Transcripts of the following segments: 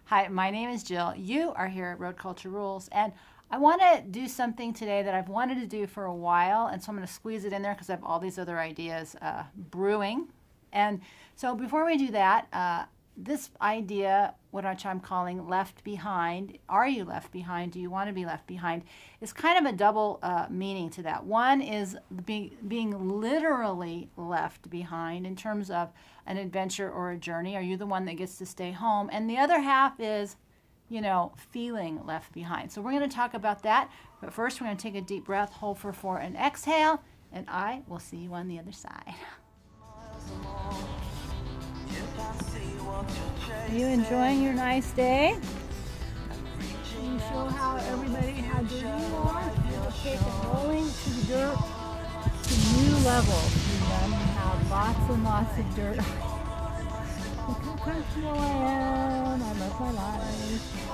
Hi, my name is Jill. You are here at Road Culture Rules, and I want to do something today that I've wanted to do for a while, and so I'm going to squeeze it in there because I have all these other ideas brewing. And so before we do that, this idea, which I'm calling left behind, are you left behind? Do you want to be left behind? Is kind of a double meaning to that. One is being literally left behind in terms of an adventure or a journey. Are you the one that gets to stay home? And the other half is, feeling left behind. So we're going to talk about that. But first, we're going to take a deep breath, hold for 4, and exhale. And I will see you on the other side. Are you enjoying your nice day? Can you show how everybody had dirty are? We'll take it rolling to the dirt to new levels. We have lots and lots of dirt. Look how comfortable I am. I love my life.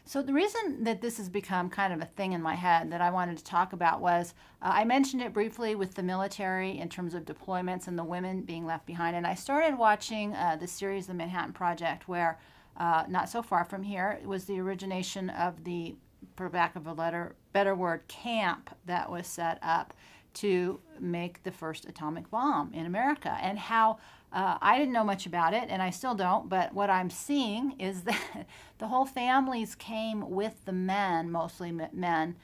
So the reason that this has become kind of a thing in my head that I wanted to talk about was I mentioned it briefly with the military in terms of deployments and the women being left behind. And I started watching the series The Manhattan Project where, not so far from here, it was the origination of the, for lack of a better word, camp that was set up to make the first atomic bomb in America, and how I didn't know much about it, and I still don't, but what I'm seeing is that the whole families came with the men, mostly men,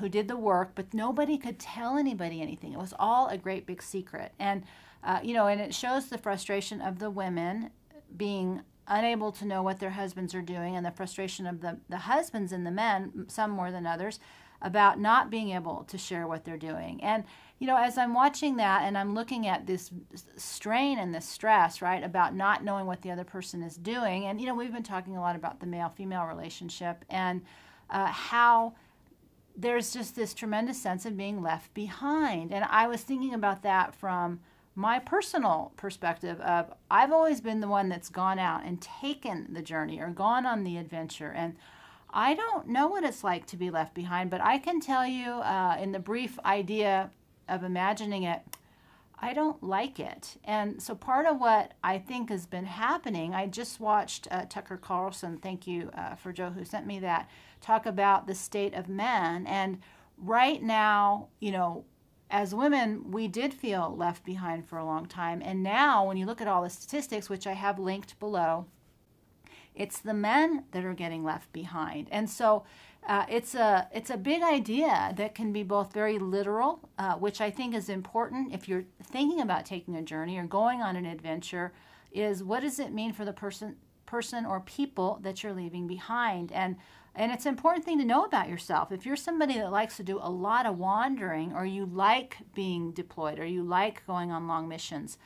who did the work, but nobody could tell anybody anything. It was all a great big secret. And, and it shows the frustration of the women being unable to know what their husbands are doing, and the frustration of the husbands and the men, some more than others, about not being able to share what they're doing. And, as I'm watching that and I'm looking at this strain and this stress, right, about not knowing what the other person is doing, and, we've been talking a lot about the male-female relationship and how there's just this tremendous sense of being left behind. And I was thinking about that from my personal perspective of I've always been the one that's gone out and taken the journey or gone on the adventure, and I don't know what it's like to be left behind, but I can tell you in the brief idea of imagining it, I don't like it. And so part of what I think has been happening, I just watched Tucker Carlson, thank you for Joe who sent me that, talk about the state of men. And right now, as women, we did feel left behind for a long time. And now when you look at all the statistics, which I have linked below, it's the men that are getting left behind. And so it's a big idea that can be both very literal, which I think is important if you're thinking about taking a journey or going on an adventure, is what does it mean for the person or people that you're leaving behind? And it's an important thing to know about yourself. If you're somebody that likes to do a lot of wandering, or you like being deployed, or you like going on long missions,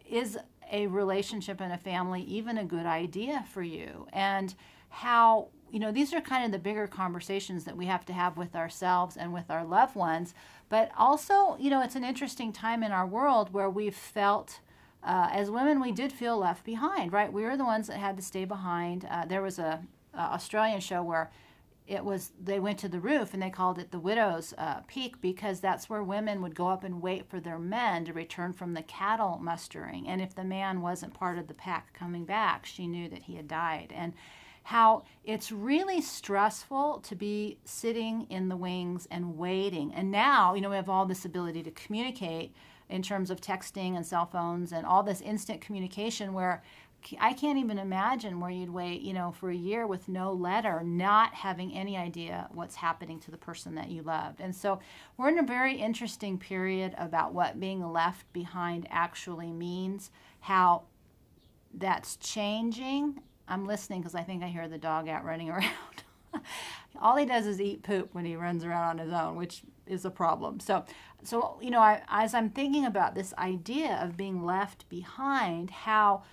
is a relationship and a family even a good idea for you? And how, these are kind of the bigger conversations that we have to have with ourselves and with our loved ones. But also, it's an interesting time in our world where we've felt, as women, we did feel left behind, right? We were the ones that had to stay behind. There was a Australian show where they went to the roof and they called it the widow's peak, because that's where women would go up and wait for their men to return from the cattle mustering. And if the man wasn't part of the pack coming back, she knew that he had died. And how it's really stressful to be sitting in the wings and waiting. And now, we have all this ability to communicate in terms of texting and cell phones and all this instant communication where I can't even imagine where you'd wait, for a year with no letter, not having any idea what's happening to the person that you loved. And so we're in a very interesting period about what being left behind actually means, how that's changing. I'm listening because I think I hear the dog out running around. All he does is eat poop when he runs around on his own, which is a problem. So as I'm thinking about this idea of being left behind, how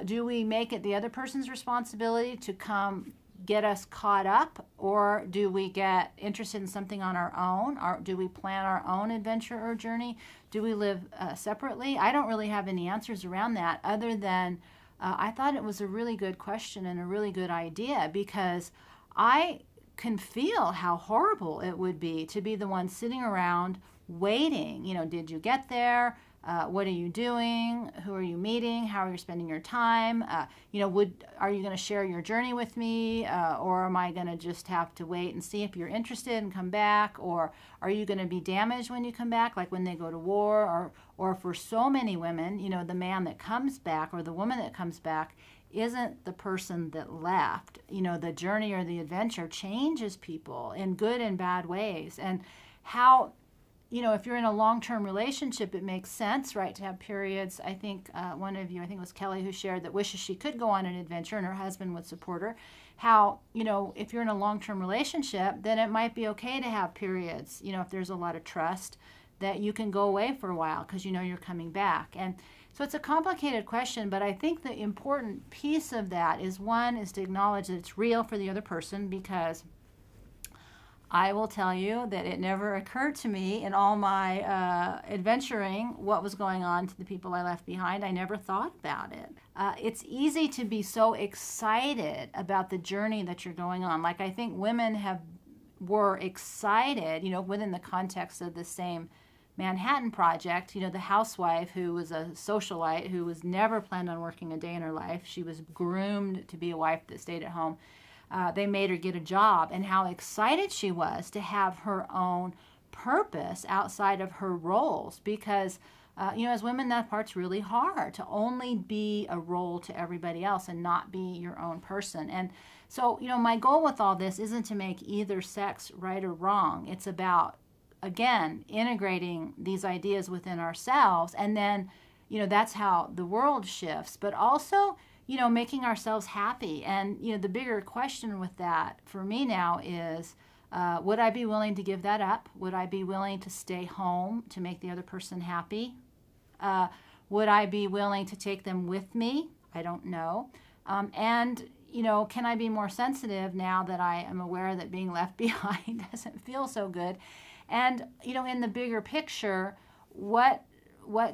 do we make it the other person's responsibility to come get us caught up, or do we get interested in something on our own, or do we plan our own adventure or journey? Do we live separately? I don't really have any answers around that other than I thought it was a really good question and a really good idea, because I can feel how horrible it would be to be the one sitting around waiting. Did you get there? What are you doing? Who are you meeting? How are you spending your time? Are you going to share your journey with me? Or am I going to just have to wait and see if you're interested and come back? Or are you going to be damaged when you come back, like when they go to war? Or for so many women, the man that comes back or the woman that comes back isn't the person that left. The journey or the adventure changes people in good and bad ways. And how, if you're in a long-term relationship, it makes sense, right, to have periods. I think one of you, I think it was Kelly, who shared that wishes she could go on an adventure and her husband would support her. How, if you're in a long-term relationship, then it might be okay to have periods, if there's a lot of trust, that you can go away for a while because you're coming back. And so it's a complicated question, but I think the important piece of that is, one, is to acknowledge that it's real for the other person, because I will tell you that it never occurred to me in all my adventuring what was going on to the people I left behind. I never thought about it. It's easy to be so excited about the journey that you're going on. Like, I think women were excited, within the context of the same Manhattan Project, the housewife who was a socialite, who was never planned on working a day in her life. She was groomed to be a wife that stayed at home. They made her get a job, and how excited she was to have her own purpose outside of her roles, because as women, that part's really hard, to only be a role to everybody else and not be your own person. And so, my goal with all this isn't to make either sex right or wrong. It's about, again, integrating these ideas within ourselves, and then, that's how the world shifts, but also, making ourselves happy. And, the bigger question with that for me now is, would I be willing to give that up? Would I be willing to stay home to make the other person happy? Would I be willing to take them with me? I don't know. And, can I be more sensitive now that I am aware that being left behind doesn't feel so good? And, in the bigger picture, what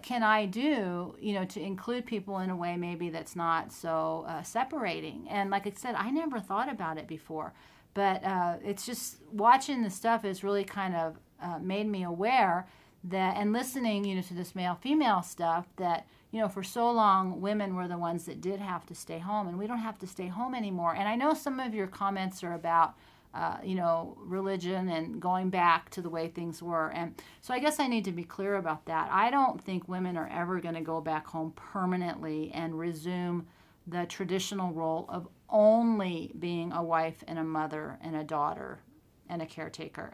can I do, to include people in a way maybe that's not so separating? And like I said, I never thought about it before, but it's just watching the stuff has really kind of made me aware that, and listening, to this male-female stuff, that, for so long, women were the ones that did have to stay home, and we don't have to stay home anymore. And I know some of your comments are about religion and going back to the way things were. And so I guess I need to be clear about that. I don't think women are ever going to go back home permanently and resume the traditional role of only being a wife and a mother and a daughter and a caretaker.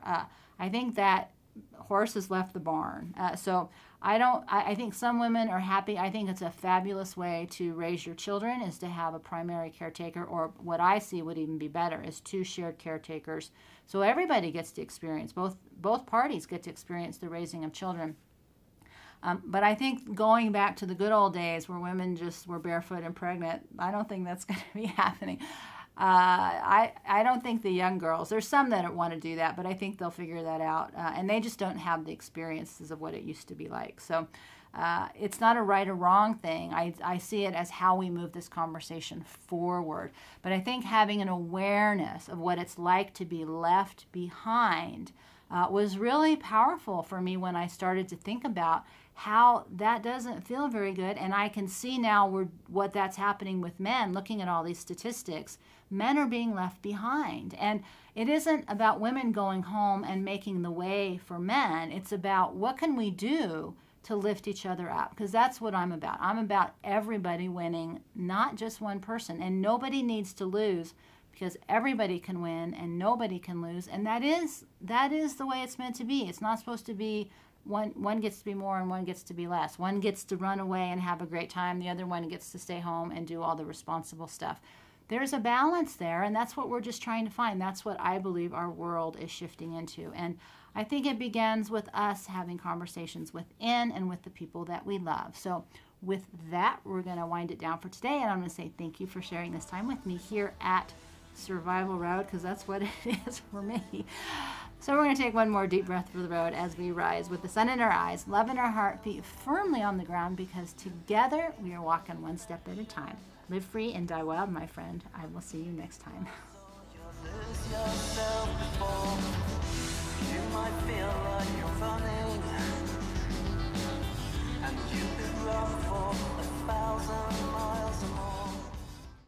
I think that horse has left the barn. So I think some women are happy. I think it's a fabulous way to raise your children, is to have a primary caretaker, or what I see would even be better is 2 shared caretakers. So everybody gets to experience, both parties get to experience the raising of children. But I think going back to the good old days where women just were barefoot and pregnant, I don't think that's going to be happening. I don't think the young girls, there's some that want to do that, but I think they'll figure that out. And they just don't have the experiences of what it used to be like. So it's not a right or wrong thing. I see it as how we move this conversation forward. But I think having an awareness of what it's like to be left behind was really powerful for me when I started to think about how that doesn't feel very good. And I can see now what that's happening with men, looking at all these statistics. Men are being left behind. And it isn't about women going home and making the way for men. It's about what can we do to lift each other up, because that's what I'm about. I'm about everybody winning, not just one person. And nobody needs to lose, because everybody can win and nobody can lose. And that is the way it's meant to be. It's not supposed to be one gets to be more and one gets to be less. One gets to run away and have a great time. The other one gets to stay home and do all the responsible stuff. There's a balance there, and that's what we're just trying to find. That's what I believe our world is shifting into. And I think it begins with us having conversations within and with the people that we love. So with that, we're going to wind it down for today. And I'm going to say thank you for sharing this time with me here at Survival Road, because that's what it is for me. So we're going to take one more deep breath for the road as we rise with the sun in our eyes, love in our heart, feet firmly on the ground, because together we are walking one step at a time. Live free and die wild, my friend. I will see you next time. You might feel like you're running